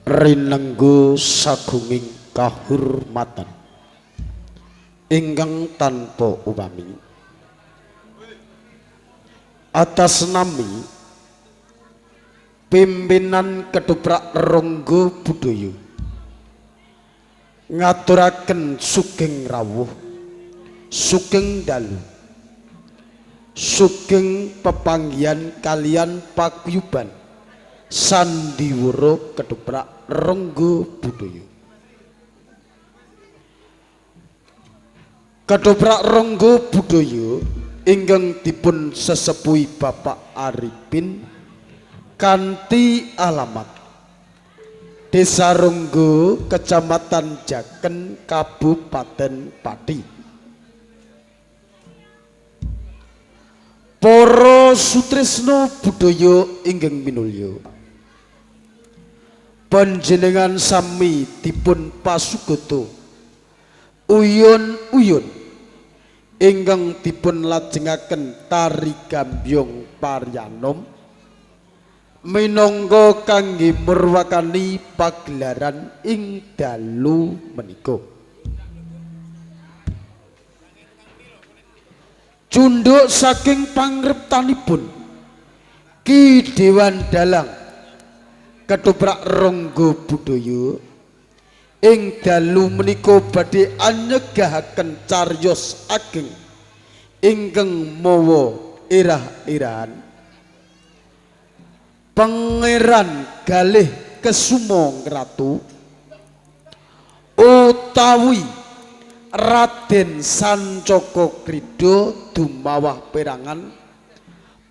rinenggo sagunging kahurmatan ingkang tanpa upami atas nami pimpinan Ketoprak Ronggo Budaya ngaturaken sugeng rawuh sugeng dalu sugeng pepanggihan kalian paguyuban sandiwara Ketoprak Ronggo Budaya. Ketoprak Ronggo Budaya ingkang dipun sesepuhi Bapak Arifin kanthi alamat Desa Ronggo, Kecamatan Jaken, Kabupaten Pati. Para sutresna budaya ingkang minulya, panjenengan sami dipun pasugata uyun-uyun ingkang dipun lajengaken tari gambyong paryanom minangka kangge murwakani pagelaran ing dalu menika. Cunduk saking pangriptanipun Ki Dewan Dalang Ketoprak Ronggo Budaya ing dalu menika badhe anyegahaken cariyos ageng ingkang mawa irah-irahan Pangeran Galih Kesuma Ratu utawi Raden Sancaka Krida dumawah perangan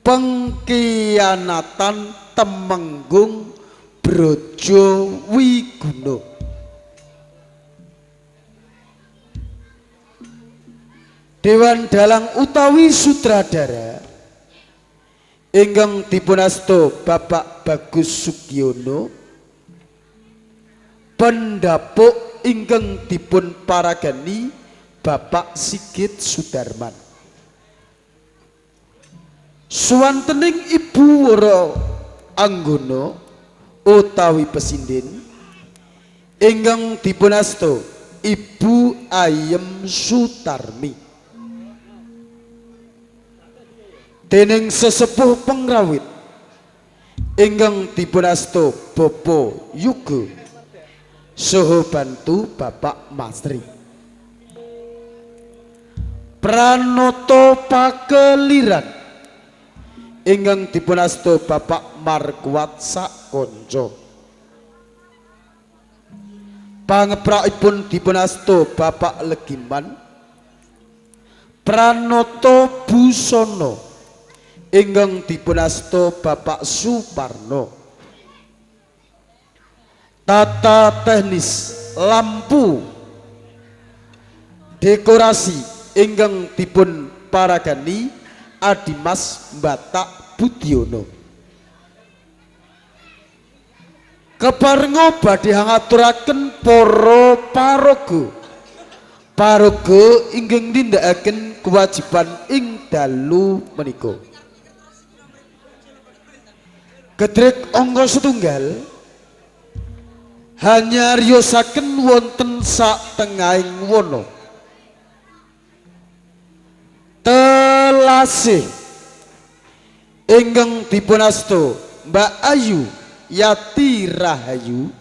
pengkhianatan Temenggung Brajawiguna. Dewan Dalang utawi sutradara ingkang dipunasta Bapak Bagus Sugiono, pendapuk ingkang dipun paragani Bapak Sigit Sudarman. Suwantening Ibu Wara Anggana utawi pesinden ingkang dipunasta Ibu Ayem Sutarmi. Dening sesepuh pengrawit ingkang dipunasta Bopo Yuga saha bantu Bapak Masri. Pranoto Pakeliran ingkang dipunasta Bapak Markuat Sakonco. Pangeprakipun dipunasta Bapak Legiman. Pranoto Busono ingkang dipunasta Bapak Suparno. Tata teknis lampu dekorasi ingkang dipun paragani Adimas Batak Budiono. Keparenga badhe ngaturaken para paraga ingkang nindakaken kewajiban ing dalu menika. Gedrek angka setunggal hanya riyosaken wonten satengahing wana telasih ingkang dipunasta Mbak Ayu Yati Rahayu,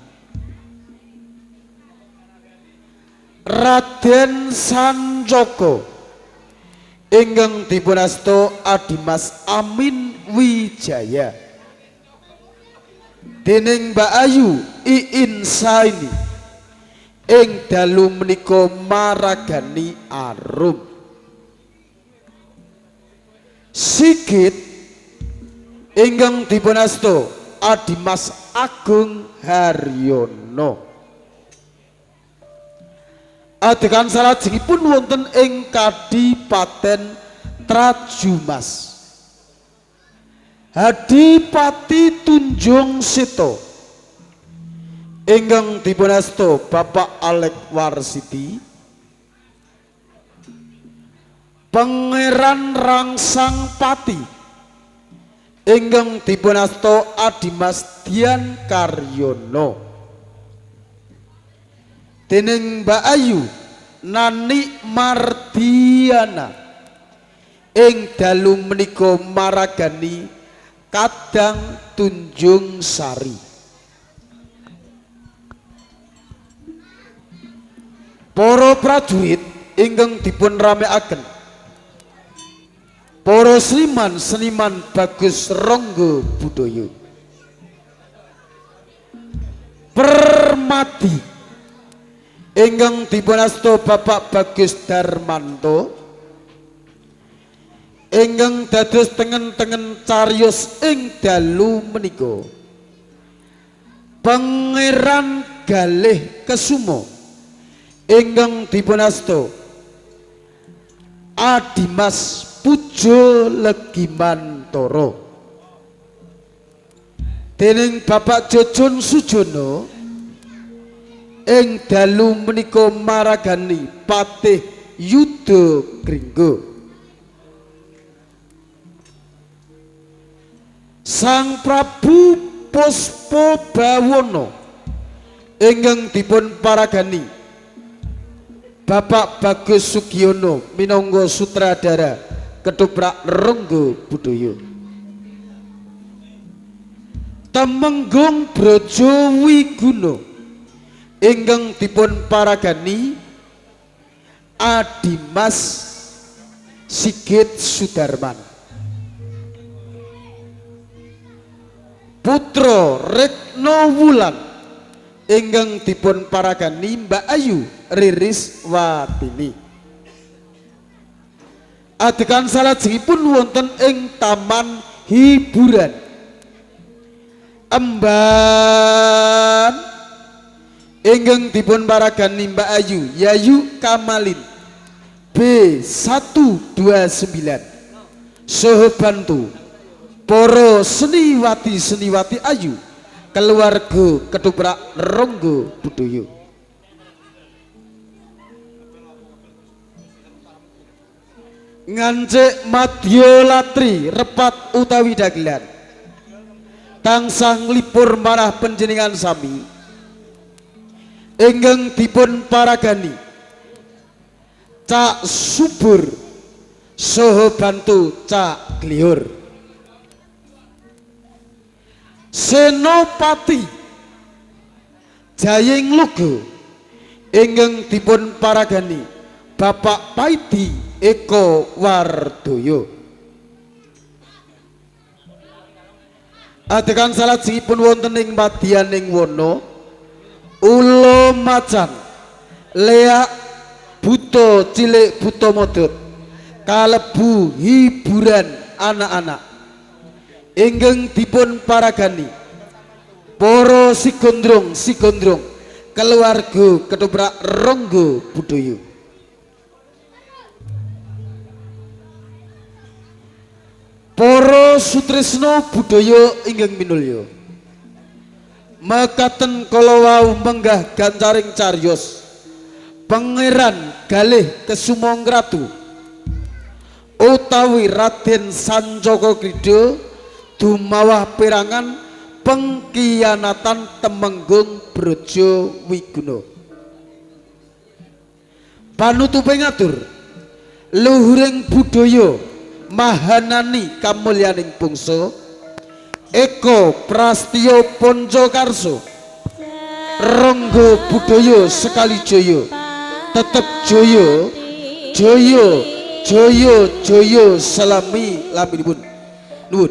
Raden Sancaka ingkang dipunasta Adimas Amin Wijaya. Dening Mbak Ayu Iin Saini ing dalu menika maragani arum. Sigit ingkang dipunasta Adimas Agung Haryono. Adegan salajengipun wonten ing Kadipaten Trajumas. Hadipati Tunjung Sito ingkang dipunasta Bapak Alek Warsiti. Pangeran Rangsang Pati ingkang dipunasta Adimas Dian Karyono. dening Mbak Ayu Nani Mardiana ing dalu menika maragani Kadang Tunjung Sari. Para prajurit ingkang dipun ramekaken, para seniman Bagus Ronggo Budaya, Permadi ingkang dipunasta Bapak Bagus Darmanto, ingkang dados tengen-tengen cariyos ing dalu menika, Pangeran Galih Kesumo ingkang dipunasta Adimas Pujo Legimantoro, dening Bapak Jojon Sujono ing dalu menika maragani Patih Yuda Gringgo, Sang Prabu Puspabawana ingkang dipun paragani Bapak Bagus Sugiono minangka sutradara Ketoprak Ronggo Budaya, Temenggung Brajawiguna ingkang dipun paragani Adimas Sigit Sudarman, Putra Retno Wulan ingkang dipun paragani Mbak Ayu Riris Watini. Adegan salajengipun wonten ing taman hiburan Emban ingkang dipun paragani Mbak Ayu Yayu Kamalin B129 saha bantu para seniwati ayu keluarga Ketoprak Ronggo Budaya. Ngancik madya latri repat utawi dagelan tansah nglipur marah panjenengan sami ingkang dipun paragani Cak Subur saha bantu Cak Gliur, Senopati Jayeng Lugo ingkang dipun paragani Bapak Paidi Eko Wardoyo. Adegan salajengipun wonten ing madyaning wana Ula Macan Leak Buta Cilik Buta Modot kalebu hiburan anak-anak ingkang dipun paragani para sigondrong keluarga Ketoprak Ronggo Budaya. Para sutresna budaya ingkang minulya, mekaten kala wau menggah gancaring cariyos Pangeran Galih Kesumangkratu utawi Raden Sancaka Krida dumawah perangan pengkhianatan Temenggung Brajawiguna. Panutupe ngatur luhuring budaya mahanani kamulyaning bangsa Eko Prastya Pancakarsa Ronggo Budaya sekali jaya tetep jaya jaya jaya jaya salami laminipun nuwun.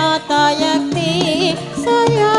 Tata yakti saya